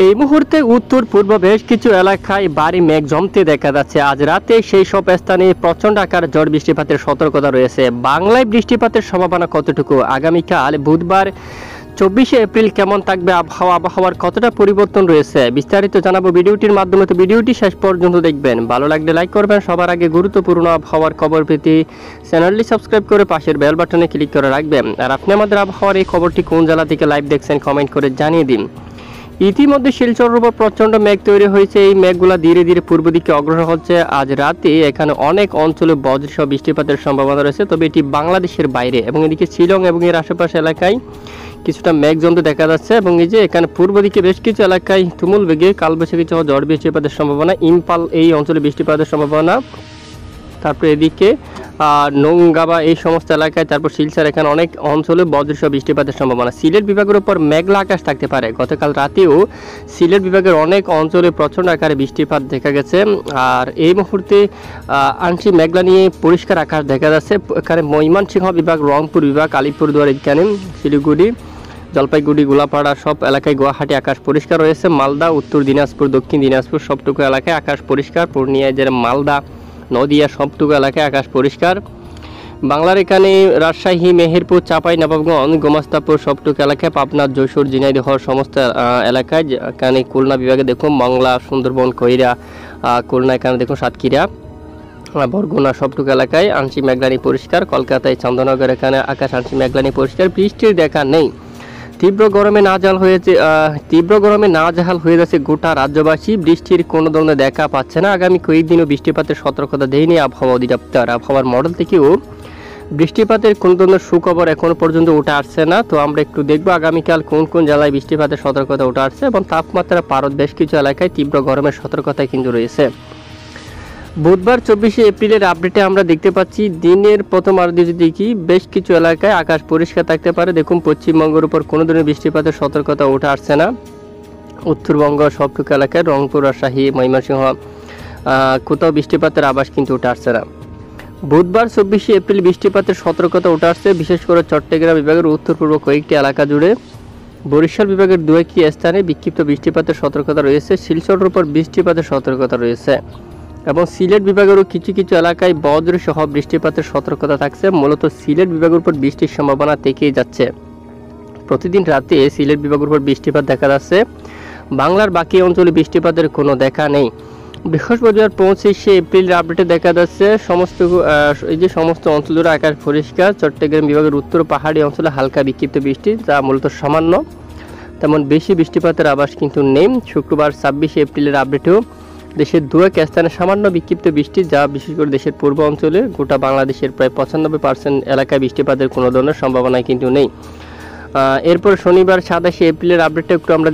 এই মুহূর্তে উত্তর পূর্ব বেশ কিছু এলাকায় ভারী মেঘ জমতে দেখা যাচ্ছে। আজ রাতে সেই সব স্থানে প্রচণ্ড আকার ঝড় বৃষ্টিপাতের সতর্কতা রয়েছে। বাংলায় বৃষ্টিপাতের সম্ভাবনা কতটুকু? আগামীকাল বুধবার 24শে এপ্রিল কেমন থাকবে আবহাওয়ার কতটা পরিবর্তন রয়েছে বিস্তারিত জানাবো ভিডিওটির মাধ্যমে। তো ভিডিওটি শেষ পর্যন্ত দেখবেন, ভালো লাগলে লাইক করবেন। সবার আগে গুরুত্বপূর্ণ আবহাওয়ার খবর পেতে চ্যানেলটি সাবস্ক্রাইব করে পাশের বেল বাটনে ক্লিক করে রাখবেন। আর আপনি আমাদের আবহাওয়ার এই খবরটি কোন জেলা থেকে লাইভ দেখছেন কমেন্ট করে জানিয়ে দিন। ইতিমধ্যে শিলচরের উপর প্রচণ্ড মেঘ তৈরি হয়েছে। এই মেঘগুলা ধীরে ধীরে পূর্ব দিকে অগ্রসর হচ্ছে। আজ রাতে এখানে অনেক অঞ্চলে বজ্রসহ বৃষ্টিপাতের সম্ভাবনা রয়েছে, তবে এটি বাংলাদেশের বাইরে এবং এদিকে শিলং এবং এর আশেপাশে এলাকায় কিছুটা মেঘ জমতে দেখা যাচ্ছে। এবং এই যে এখানে পূর্ব দিকে বেশ কিছু এলাকায় তুমুল বেগে কালবৈশাখী সহ ঝড় বৃষ্টিপাতের সম্ভাবনা। ইম্পাল এই অঞ্চলে বৃষ্টিপাতের সম্ভাবনা। তারপরে এদিকে নোংগাবা এই সমস্ত এলাকায়, তারপর শিলচর এখানে অনেক অঞ্চলে বজ্রসহ বৃষ্টিপাতের সম্ভাবনা। সিলেট বিভাগের উপর মেঘলা আকাশ থাকতে পারে। গতকাল রাতেও সিলেট বিভাগের অনেক অঞ্চলে প্রচণ্ড আকারে বৃষ্টিপাত দেখা গেছে। আর এই মুহূর্তে আংশিক মেঘলা নিয়ে পরিষ্কার আকাশ দেখা যাচ্ছে। এখানে ময়মনসিংহ বিভাগ, রংপুর বিভাগ, আলিপুরদুয়ার, এখানে শিলিগুড়ি, জলপাইগুড়ি, গোলাপাড়া সব এলাকায়, গুয়াহাটি আকাশ পরিষ্কার রয়েছে। মালদা, উত্তর দিনাজপুর, দক্ষিণ দিনাজপুর সবটুকু এলাকায় আকাশ পরিষ্কার। পূর্ণিয়া, যে মালদা, নদিয়া সবটুকু এলাকায় আকাশ পরিষ্কার। বাংলার এখানে রাজশাহী, মেহেরপুর, চাঁপাইনবাবগঞ্জ, গোমাস্তাপুর সবটুকু এলাকায়, পাবনা, যশোর, ঝিনাইদহ সমস্ত এলাকায়। এখানে খুলনা বিভাগে দেখুন মংলা, সুন্দরবন, খৈরা, খুলনা এখানে দেখুন সাতক্ষীরা, বরগুনা সবটুকু এলাকায় আংশিক মেঘলানি পরিষ্কার। কলকাতায় চন্দ্রনগর এখানে আকাশ আংশিক মেঘলানি পরিষ্কার, বৃষ্টির দেখা নেই। তীব্র গরমে নাজেহাল হয়ে যাচ্ছে গোটা রাজ্যবাসী। বৃষ্টির কোনো ধরনের দেখা পাচ্ছে না। আগামী কয়েকদিনও বৃষ্টিপাতের সতর্কতা দেয়নি আবহাওয়া অধিদপ্তর। আবহাওয়ার মডেল থেকেও বৃষ্টিপাতের কোনো ধরনের সুখবর এখনো পর্যন্ত উঠে আসছে না। তো আমরা একটু দেখবো আগামীকাল কোন কোন জেলায় বৃষ্টিপাতের সতর্কতা উঠে আসছে। এবং তাপমাত্রা ভারত বেশ কিছু এলাকায় তীব্র গরমের সতর্কতা কিন্তু রয়েছে। বুধবার 24শে এপ্রিলের আপডেটে আমরা দেখতে পাচ্ছি দিনের প্রথম আর যদি দেখি বেশ কিছু এলাকায় আকাশ পরিষ্কার থাকতে পারে। দেখুন পশ্চিমবঙ্গের উপর কোনো ধরনের বৃষ্টিপাতের সতর্কতা উঠে আসছে না। উত্তরবঙ্গ সবটুকু এলাকায়, রংপুর, রাজশাহী, ময়মনসিংহ কোথাও বৃষ্টিপাতের আভাস কিন্তু উঠে আসছে না। বুধবার 24শে এপ্রিল বৃষ্টিপাতের সতর্কতা উঠে আসছে, বিশেষ করে চট্টগ্রাম বিভাগের উত্তর পূর্ব কয়েকটি এলাকা জুড়ে। বরিশাল বিভাগের দু একটি স্থানে বিক্ষিপ্ত বৃষ্টিপাতের সতর্কতা রয়েছে। শিলচরের উপর বৃষ্টিপাতের সতর্কতা রয়েছে এবং সিলেট বিভাগেরও কিছু কিছু এলাকায় বজ্রসহ বৃষ্টিপাতের সতর্কতা থাকছে। মূলত সিলেট বিভাগের উপর বৃষ্টির সম্ভাবনা থেকেই যাচ্ছে। প্রতিদিন রাতে সিলেট বিভাগের উপর বৃষ্টিপাত দেখা যাচ্ছে। বাংলার বাকি অঞ্চলে বৃষ্টিপাতের কোনো দেখা নেই। বৃহস্পতিবার 25শে এপ্রিলের আপডেটে দেখা যাচ্ছে সমস্ত অঞ্চল জুড়ে আকাশ পরিষ্কার। চট্টগ্রাম বিভাগের উত্তর পাহাড়ি অঞ্চলে হালকা বিক্ষিপ্ত বৃষ্টি, যা মূলত সামান্য, তেমন বেশি বৃষ্টিপাতের আভাস কিন্তু নেই। শুক্রবার 26শে এপ্রিলের আপডেটেও দেশের দু এক স্থানে সামান্য বিক্ষিপ্ত বৃষ্টি, যা বিশেষ করে দেশের পূর্ব অঞ্চলে। গোটা বাংলাদেশের প্রায় 95% এলাকায় বৃষ্টিপাতের কোনো ধরনের সম্ভাবনা কিন্তু নেই। এরপর শনিবার 27শে এপ্রিলের আপডেটটা একটু আমরা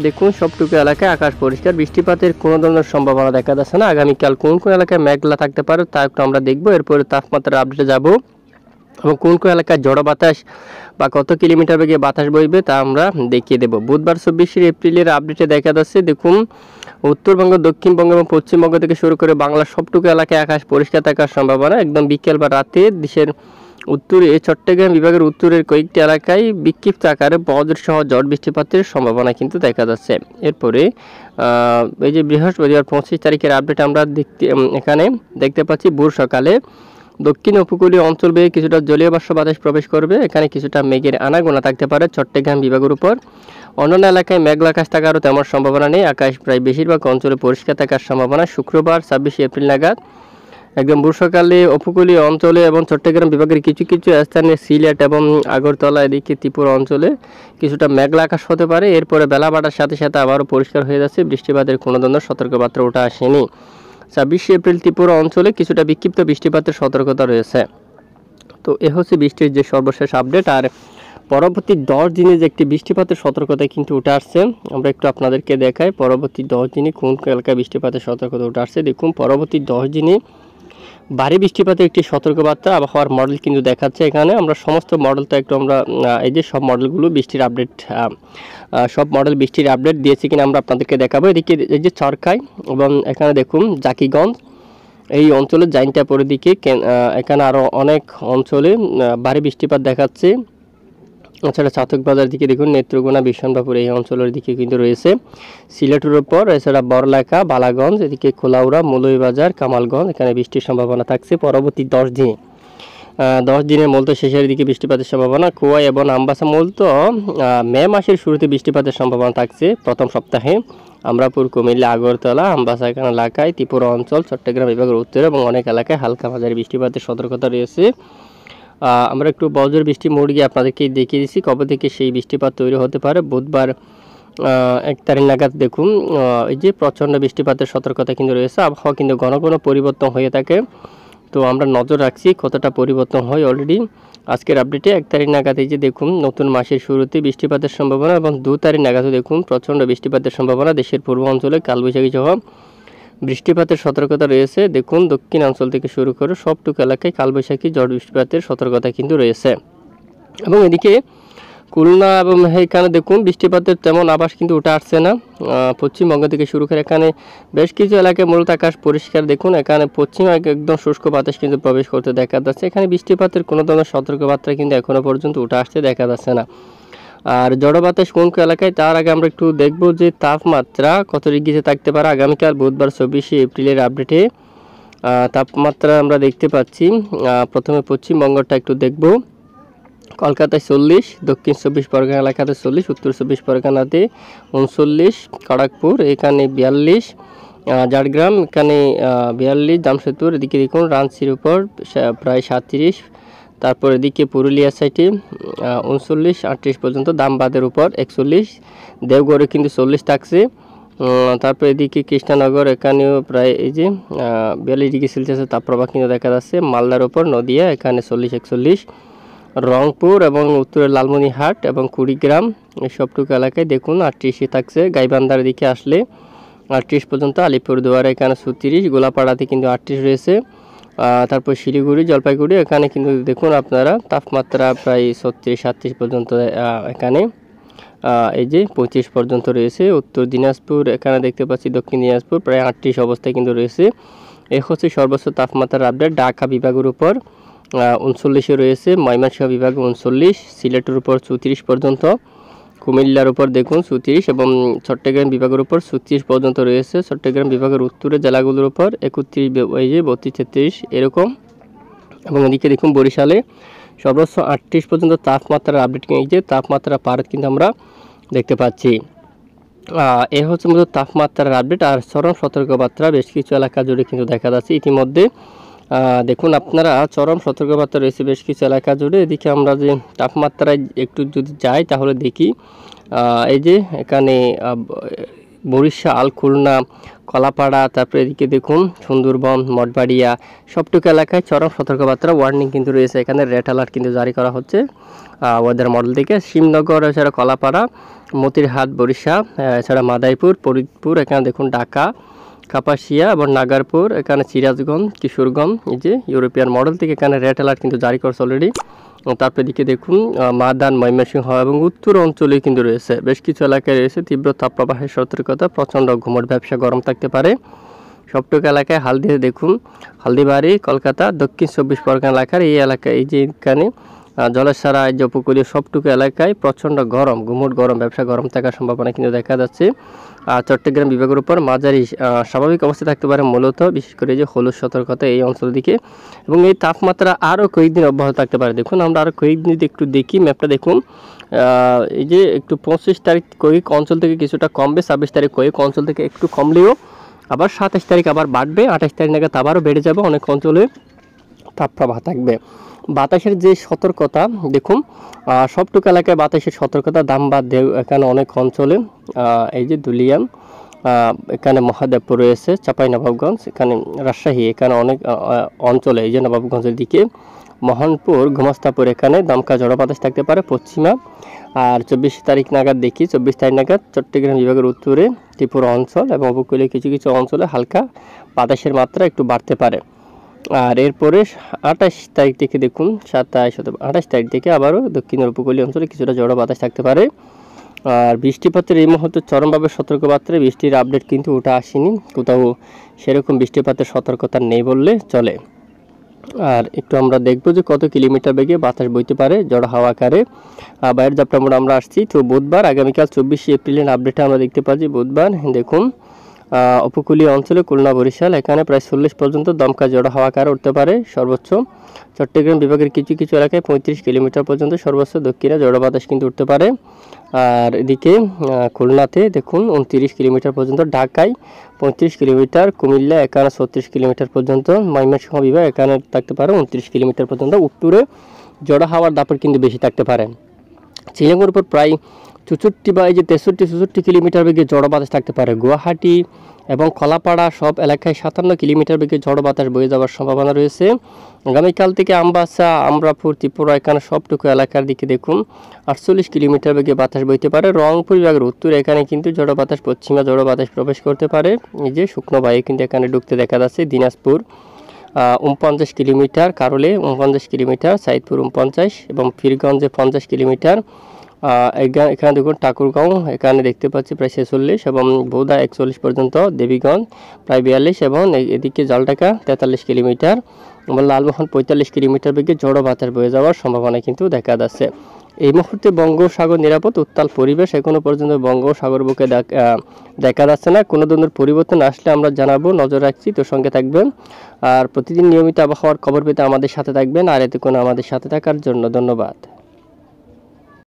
দেখুন সবটুকু এলাকায় আকাশ পরিষ্কার, বৃষ্টিপাতের কোনো ধরনের সম্ভাবনা দেখা যাচ্ছে না। আগামীকাল কোন কোন এলাকায় মেঘলা থাকতে পারে তা একটু আমরা দেখবো। এরপরে তাপমাত্রার আপডেটে যাব এবং কোন কোন এলাকায় ঝড়ো বাতাস বা কত কিলোমিটার বেগে বাতাস বইবে তা আমরা দেখিয়ে দেব। বুধবার 24শে এপ্রিলের আপডেটে দেখা যাচ্ছে দেখুন উত্তরবঙ্গ, দক্ষিণবঙ্গ এবং পশ্চিমবঙ্গ থেকে শুরু করে বাংলার সবটুকু এলাকায় আকাশ পরিষ্কার থাকার সম্ভাবনা। একদম বিকেল বা রাতে দেশের উত্তরে চট্টগ্রাম বিভাগের উত্তরের কয়েকটি এলাকায় বিক্ষিপ্ত আকারে বজ্রসহ ঝড় বৃষ্টিপাতের সম্ভাবনা কিন্তু দেখা যাচ্ছে। এরপরে এই যে বৃহস্পতিবার 25 তারিখের আপডেট আমরা এখানে দেখতে পাচ্ছি ভোর সকালে দক্ষিণ উপকূলীয় অঞ্চল বেয়ে কিছুটা জলীয় বাষ্প বাতাস প্রবেশ করবে। এখানে কিছুটা মেঘের আনাগোনা থাকতে পারে চট্টগ্রাম বিভাগের উপর। অন্যান্য এলাকায় মেঘলা আকাশ থাকারও তেমন সম্ভাবনা নেই। আকাশ প্রায় বেশিরভাগ অঞ্চলে পরিষ্কার থাকার সম্ভাবনা। শুক্রবার 26শে এপ্রিল নাগাদ একদম ভোর সকালে উপকূলীয় অঞ্চলে এবং চট্টগ্রাম বিভাগের কিছু কিছু স্থানে, সিলেট এবং আগরতলা এদিকে ত্রিপুরা অঞ্চলে কিছুটা মেঘলা আকাশ হতে পারে। এরপরে বেলা বাড়ার সাথে সাথে আবারও পরিষ্কার হয়ে যাচ্ছে। বৃষ্টিপাতের কোনো ধরনের সতর্কবার্তা ওঠা আসেনি। 26শে এপ্রিল ত্রিপুরা অঞ্চলে কিছুটা বিক্ষিপ্ত বৃষ্টিপাতের সতর্কতা রয়েছে। তো এ হচ্ছে বৃষ্টির যে সর্বশেষ আপডেট। আর পরবর্তী 10 দিনে যে একটি বৃষ্টিপাতের সতর্কতা কিন্তু উঠে আসছে, আমরা একটু আপনাদেরকে দেখাই পরবর্তী 10 দিনে কোন কোন এলাকায় বৃষ্টিপাতের সতর্কতা উঠে আসছে। দেখুন পরবর্তী 10 দিনে ভারী বৃষ্টিপাতের একটি সতর্কবার্তা আবহাওয়ার মডেল কিন্তু দেখাচ্ছে। এখানে আমরা সমস্ত মডেলটা একটু আমরা এই যে সব মডেলগুলো বৃষ্টির আপডেট, সব মডেল বৃষ্টির আপডেট দিয়েছি কিনা আমরা আপনাদেরকে দেখাবো। এদিকে এই যে চরকাই এবং এখানে দেখুন জাকিগঞ্জ এই অঞ্চলের জাইনটাপুরের দিকে এখানে আরও অনেক অঞ্চলে ভারী বৃষ্টিপাত দেখাচ্ছে। এছাড়া চাতক দিকে দেখুন নেত্রকোনা বিশনবাপুর এই অঞ্চলের দিকে কিন্তু রয়েছে। সিলেটের উপর এছাড়া বড়লেখা বালাগঞ্জ এদিকে খোলাউড়া মৌলভীবাজার কামালগঞ্জ এখানে বৃষ্টির সম্ভাবনা থাকছে পরবর্তী 10 দিনে। 10 দিনের মূলত শেষের দিকে বৃষ্টিপাতের সম্ভাবনা। খোয়াই এবং আমবাসা মূলত মে মাসের শুরুতে বৃষ্টিপাতের সম্ভাবনা থাকছে প্রথম সপ্তাহে। আমরাপুর কুমিল্লা আগরতলা আমবাসা এখানে এলাকায় ত্রিপুরা অঞ্চল চট্টগ্রাম বিভাগের উত্তরে এবং অনেক এলাকায় হালকা মাঝারি বৃষ্টিপাতের সতর্কতা রয়েছে। আমরা একটু বজ্র বৃষ্টি মোড় গিয়ে আপনাদেরকে দেখিয়ে দিচ্ছি কবে থেকে সেই বৃষ্টিপাত তৈরি হতে পারে। বুধবার 1 তারিখ নাগাদ দেখুন এই যে প্রচণ্ড বৃষ্টিপাতের সতর্কতা কিন্তু রয়েছে। আবহাওয়া কিন্তু ঘন ঘন পরিবর্তন হয়ে থাকে, তো আমরা নজর রাখছি কতটা পরিবর্তন হয়। অলরেডি আজকের আপডেটে 1 তারিখ নাগাদ এই যে দেখুন নতুন মাসের শুরুতে বৃষ্টিপাতের সম্ভাবনা এবং 2 তারিখ নাগাদও দেখুন প্রচণ্ড বৃষ্টিপাতের সম্ভাবনা। দেশের পূর্ব অঞ্চলে কালবৈশাখী সহ বৃষ্টিপাতের সতর্কতা রয়েছে। দেখুন দক্ষিণ অঞ্চল থেকে শুরু করে সবটুকু এলাকায় কালবৈশাখী ঝড় বৃষ্টিপাতের সতর্কতা কিন্তু রয়েছে। এবং এদিকে খুলনা এবং এখানে দেখুন বৃষ্টিপাতের তেমন আভাস কিন্তু উঠে আসছে না। পশ্চিমবঙ্গ থেকে শুরু করে এখানে বেশ কিছু এলাকায় মূলত আকাশ পরিষ্কার। দেখুন এখানে পশ্চিমে একদম শুষ্ক বাতাস কিন্তু প্রবেশ করতে দেখা যাচ্ছে। এখানে বৃষ্টিপাতের কোনো ধরনের সতর্কবার্তা কিন্তু এখনও পর্যন্ত উঠে আসতে দেখা যাচ্ছে না। আর জড় বাতাস কোন কোন এলাকায় তার আগে আমরা একটু দেখব যে তাপমাত্রা কত ডিগ্রিতে থাকতে পারে আগামীকাল বুধবার 24শে এপ্রিলের আপডেটে। তাপমাত্রা আমরা দেখতে পাচ্ছি প্রথমে পশ্চিমবঙ্গটা একটু দেখব। কলকাতায় 40, দক্ষিণ 24 পরগনা এলাকাতে 40, উত্তর 24 পরগনাতে 39, খড়গপুর এখানে 42, ঝাড়গ্রাম এখানে 42, জামশেদপুর এদিকে দেখুন রাঞ্চির উপর প্রায় 37, তারপর এদিকে পুরুলিয়া সাইডে 39, 38 পর্যন্ত, দামবাদের উপর 41, দেওঘরে কিন্তু 40 থাকছে। তারপর এদিকে কৃষ্ণনগর এখানেও প্রায় এই যে 42 ডিগ্রি সেলসিয়াসের তাপপ্রবাহ কিন্তু দেখা যাচ্ছে। মালদার উপর নদিয়া এখানে 40, 41, রংপুর এবং উত্তরের লালমনিরহাট এবং কুড়িগ্রাম এই সবটুকু এলাকায় দেখুন 38 থাকছে। গাইবান্ধার দিকে আসলে 38 পর্যন্ত, আলিপুরদুয়ার এখানে 36, গোলাপাড়াতে কিন্তু 38 রয়েছে। তারপর শিলিগুড়ি জলপাইগুড়ি এখানে কিন্তু দেখুন আপনারা তাপমাত্রা প্রায় 36, 37 পর্যন্ত এখানে এই যে 25 পর্যন্ত রয়েছে। উত্তর দিনাজপুর এখানে দেখতে পাচ্ছি, দক্ষিণ দিনাজপুর প্রায় 38 অবস্থায় কিন্তু রয়েছে। এ হচ্ছে সর্বোচ্চ তাপমাত্রার আপডেট। ঢাকা বিভাগের উপর 39 রয়েছে, ময়মনসিংহ বিভাগে 39, সিলেটের উপর 34 পর্যন্ত, কুমিল্লার উপর দেখুন 34 এবং চট্টগ্রাম বিভাগের উপর 36 পর্যন্ত রয়েছে। চট্টগ্রাম বিভাগের উত্তরের জেলাগুলোর উপর 31, এই যে 32, 33 এরকম। এবং এদিকে দেখুন বরিশালে সর্বোচ্চ 38 পর্যন্ত তাপমাত্রার আপডেট, এই যে তাপমাত্রা পারদ কিন্তু আমরা দেখতে পাচ্ছি। এ হচ্ছে মূলত তাপমাত্রার আপডেট। আর চরম সতর্কবার্তা বেশ কিছু এলাকা জুড়ে কিন্তু দেখা যাচ্ছে ইতিমধ্যে। দেখুন আপনারা চরম সতর্কবার্তা রয়েছে বেশ কিছু এলাকা জুড়ে। এদিকে আমরা যে তাপমাত্রায় একটু যদি যাই তাহলে দেখি এই যে এখানে বরিশাল, খুলনা, কলাপাড়া, তারপরে এদিকে দেখুন সুন্দরবন, মঠবাড়িয়া সবটুকু এলাকায় চরম সতর্কবার্তা ওয়ার্নিং কিন্তু রয়েছে। এখানে রেড অ্যালার্ট কিন্তু জারি করা হচ্ছে ওয়েদার মডেল থেকে। শিবনগর এছাড়া কলাপাড়া, মতিরহাট, বরিশাল এছাড়া মাদারীপুর, ফরিদপুর এখানে দেখুন ঢাকা, কাপাসিয়া এবং নাগারপুর এখানে সিরাজগঞ্জ, কিশোরগঞ্জ এই যে ইউরোপিয়ান মডেল থেকে এখানে রেড অ্যালার্ট কিন্তু জারি করছে অলরেডি। তারপরে দিকে দেখুন মাদান, ময়মনসিংহ এবং উত্তর অঞ্চলে কিন্তু রয়েছে বেশ কিছু এলাকায় রয়েছে তীব্র তাপপ্রবাহের সতর্কতা। প্রচণ্ড ঘুমট ব্যবসা গরম থাকতে পারে সবটুকু এলাকায়। হালদিতে দেখুন হালদিবাড়ি কলকাতা, দক্ষিণ 24 পরগনা এলাকার এই এলাকায় এই যে এখানে জলেশ্বরা যে উপকূলীয় সবটুকু এলাকায় প্রচণ্ড গরম, ঘুমট গরম, ব্যবসা গরম থাকার সম্ভাবনা কিন্তু দেখা যাচ্ছে। চট্টগ্রাম বিভাগের উপর মাঝারি স্বাভাবিক অবস্থা থাকতে পারে মূলত, বিশেষ করে যে হলুদ সতর্কতা এই অঞ্চল দিকে। এবং এই তাপমাত্রা আরও কয়েকদিন অব্যাহত থাকতে পারে। দেখুন আমরা আরও কয়েকদিন যদি একটু দেখি ম্যাপটা দেখুন, এই যে একটু 25 তারিখ কয়েক অঞ্চল থেকে কিছুটা কমবে, 26 তারিখ কয়েক অঞ্চল থেকে একটু কমলেও আবার 27 তারিখ আবার বাড়বে, 28 তারিখ নাগাদ আবারও বেড়ে যাবে। অনেক অঞ্চলে তাপপ্রবাহ থাকবে। বাতাসের যে সতর্কতা দেখুন সবটুকু এলাকায় বাতাসের সতর্কতা। দামবাদ, দেও এখানে অনেক অঞ্চলে এই যে দুলিয়াম এখানে মহাদেবপুর রয়েছে, চাঁপাইনবাবগঞ্জ এখানে রাজশাহী এখানে অনেক অঞ্চলে এই যে নবাবগঞ্জের দিকে মোহনপুর, গোমস্তাপুর এখানে দমকা ঝড়ো বাতাস থাকতে পারে পশ্চিমা। আর 24 তারিখ নাগাদ দেখি 24 তারিখ নাগাদ চট্টগ্রাম বিভাগের উত্তরে ত্রিপুরা অঞ্চল এবং উপকূলীয় কিছু কিছু অঞ্চলে হালকা বাতাসের মাত্রা একটু বাড়তে পারে। আর এরপরে 28 তারিখ থেকে দেখুন 28 তারিখ থেকে আবারও দক্ষিণের উপকূলীয় অঞ্চলে কিছুটা ঝড়ো বাতাস থাকতে পারে। আর বৃষ্টিপাতের এই মুহূর্তে চরমভাবে সতর্কবার্তায় বৃষ্টির আপডেট কিন্তু ওটা আসেনি, কোথাও সেরকম বৃষ্টিপাতের সতর্কতা নেই বললে চলে। আর একটু আমরা দেখবো যে কত কিলোমিটার বেগে বাতাস বইতে পারে ঝড়ো হাওয়া আকারে। বাইরের জাপটা মোড় আমরা আসছি তো বুধবার আগামীকাল 24 এপ্রিলের আপডেটে আমরা দেখতে পাচ্ছি বুধবার দেখুন উপকূলীয় অঞ্চলে খুলনা বরিশাল এখানে প্রায় 40 পর্যন্ত দমকা ঝড়ো হাওয়া আকারে উঠতে পারে সর্বোচ্চ। চট্টগ্রাম বিভাগের কিছু কিছু এলাকায় 35 কিলোমিটার পর্যন্ত সর্বোচ্চ দক্ষিণে ঝড়ো বাতাস কিন্তু উঠতে পারে। আর এদিকে খুলনাতে দেখুন 29 কিলোমিটার পর্যন্ত, ঢাকায় 35 কিলোমিটার, কুমিল্লা এখানে 36 কিলোমিটার পর্যন্ত, ময়মনসিংহ বিভাগ এখানে থাকতে পারে 29 কিলোমিটার পর্যন্ত। উত্তরে ঝড়ো হাওয়ার দাপট কিন্তু বেশি থাকতে পারে। শ্রীলঙ্কার উপর প্রায় 64 বা 63-64 কিলোমিটার বেগে ঝড়ো বাতাস থাকতে পারে। গুয়াহাটি এবং কলাপাড়া সব এলাকায় 57 কিলোমিটার বেগে ঝড়ো বাতাস বয়ে যাওয়ার সম্ভাবনা রয়েছে। আগামীকাল থেকে আমবাসা, আমরাপুর, ত্রিপুরা এখানে সবটুকু এলাকার দিকে দেখুন 48 কিলোমিটার বেগে বাতাস বইতে পারে। রংপুর বিভাগের উত্তর এখানে কিন্তু ঝড়ো বাতাস, পশ্চিমা ঝড়ো বাতাস প্রবেশ করতে পারে। এই যে শুকনো বায়ু কিন্তু এখানে ঢুকতে দেখা যাচ্ছে। দিনাজপুর 49 কিলোমিটার, কারলে 49 কিলোমিটার, সাইদপুর 49 এবং ফিরগঞ্জে 50 কিলোমিটার। এখানে দেখুন ঠাকুরগাঁও এখানে দেখতে পাচ্ছি প্রায় 46 এবং বৌদা 41 পর্যন্ত, দেবীগঞ্জ প্রায় 42 এবং এদিকে জালঢাকা 43 কিলোমিটার এবং লালমোহন 45 কিলোমিটার বেগে ঝড়ো বাতাস বয়ে যাওয়ার সম্ভাবনা কিন্তু দেখা যাচ্ছে। এই মুহূর্তে বঙ্গোপসাগর নিরাপদ, উত্তাল পরিবেশ এখনও পর্যন্ত বঙ্গোপসাগর বুকে দেখা যাচ্ছে না। কোনো ধরনের পরিবর্তন আসলে আমরা জানাবো, নজর রাখছি, তো সঙ্গে থাকবেন। আর প্রতিদিন নিয়মিত আবহাওয়ার খবর পেতে আমাদের সাথে থাকবেন। আর এতে কোনো আমাদের সাথে থাকার জন্য ধন্যবাদ।